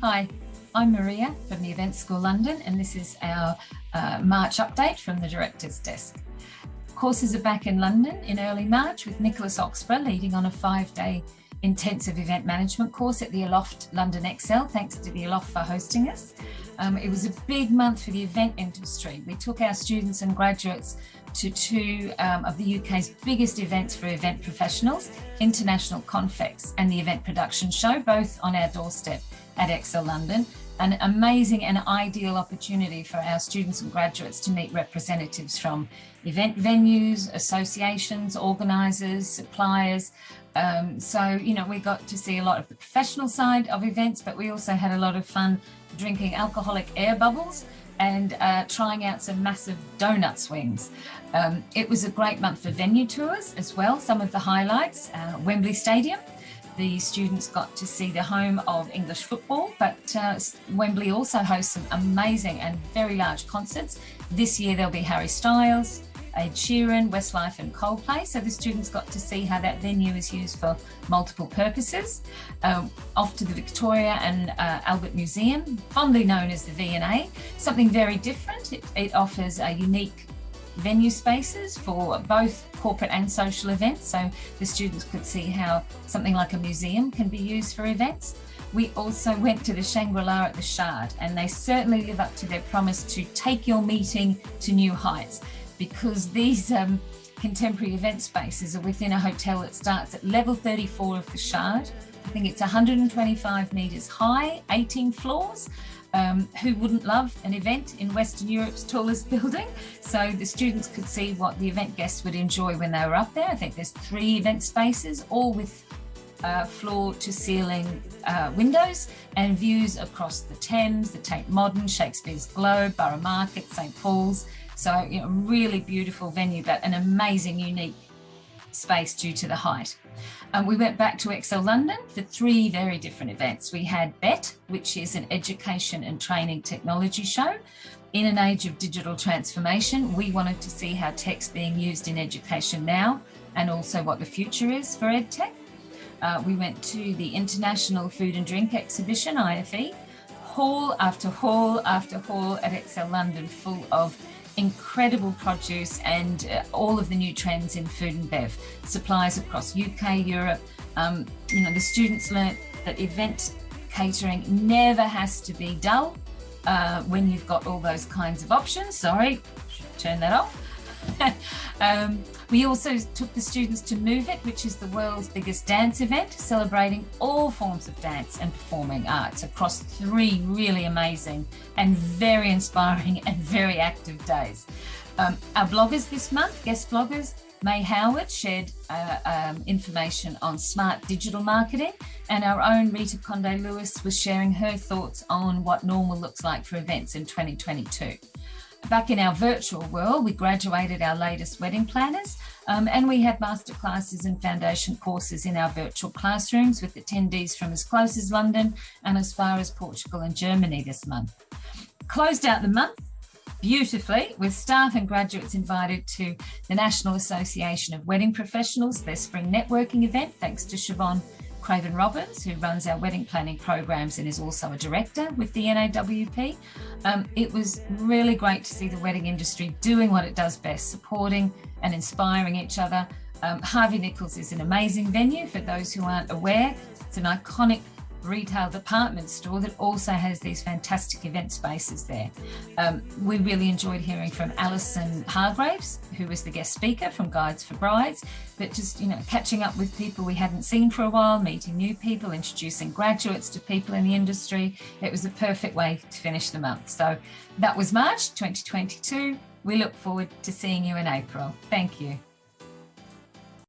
Hi, I'm Maria from the Event School London, and this is our March update from the Director's Desk. Courses are back in London in early March with Nicholas Oxborough leading on a 5-day intensive event management course at the Aloft London Excel. Thanks to the Aloft for hosting us. It was a big month for the event industry. We took our students and graduates to two of the UK's biggest events for event professionals, International Confex and the Event Production Show, both on our doorstep at Excel London. An amazing and ideal opportunity for our students and graduates to meet representatives from event venues, associations, organisers, suppliers. We got to see a lot of the professional side of events, but we also had a lot of fun drinking alcoholic air bubbles and trying out some massive donut swings. It was a great month for venue tours as well. Some of the highlights, Wembley Stadium. The students got to see the home of English football, but Wembley also hosts some amazing and very large concerts. This year there'll be Harry Styles, Ed Sheeran, Westlife and Coldplay. So the students got to see how that venue is used for multiple purposes. Off to the Victoria and Albert Museum, fondly known as the V&A, something very different. It offers a unique venue spaces for both corporate and social events, so the students could see how something like a museum can be used for events. We also went to the Shangri-La at the Shard, and they certainly live up to their promise to take your meeting to new heights, because these contemporary event spaces are within a hotel that starts at level 34 of the Shard. I think it's 125 metres high, 18 floors. Who wouldn't love an event in Western Europe's tallest building? So the students could see what the event guests would enjoy when they were up there. I think there's 3 event spaces, all with floor to ceiling windows and views across the Thames, the Tate Modern, Shakespeare's Globe, Borough Market, St Paul's. So, really beautiful venue, but an amazing, unique space due to the height. We went back to Excel London for 3 very different events. We had BET, which is an education and training technology show. In an age of digital transformation, we wanted to see how tech's being used in education now and also what the future is for EdTech. We went to the International Food and Drink Exhibition, IFE, hall after hall after hall at Excel London, full of incredible produce and all of the new trends in food and bev, supplies across UK, Europe. The students learnt that event catering never has to be dull when you've got all those kinds of options. Sorry, should turn that off. We also took the students to Move It, which is the world's biggest dance event, celebrating all forms of dance and performing arts across 3 really amazing and very inspiring and very active days. Our bloggers this month, guest bloggers, May Howard shared information on smart digital marketing, and our own Rita Conde Lewis was sharing her thoughts on what normal looks like for events in 2022. Back in our virtual world, we graduated our latest wedding planners, and we had masterclasses and foundation courses in our virtual classrooms with attendees from as close as London and as far as Portugal and Germany this month. Closed out the month beautifully with staff and graduates invited to the National Association of Wedding Professionals, their spring networking event, thanks to Siobhan Craven-Roberts, who runs our wedding planning programs and is also a director with the NAWP. It was really great to see the wedding industry doing what it does best, supporting and inspiring each other. Harvey Nichols is an amazing venue. For those who aren't aware, it's an iconic retail department store that also has these fantastic event spaces there. We really enjoyed hearing from Alison Hargraves, who was the guest speaker from Guides for Brides, but just catching up with people we hadn't seen for a while, meeting new people, introducing graduates to people in the industry. It was a perfect way to finish the month. So that was March 2022. We look forward to seeing you in April. Thank you.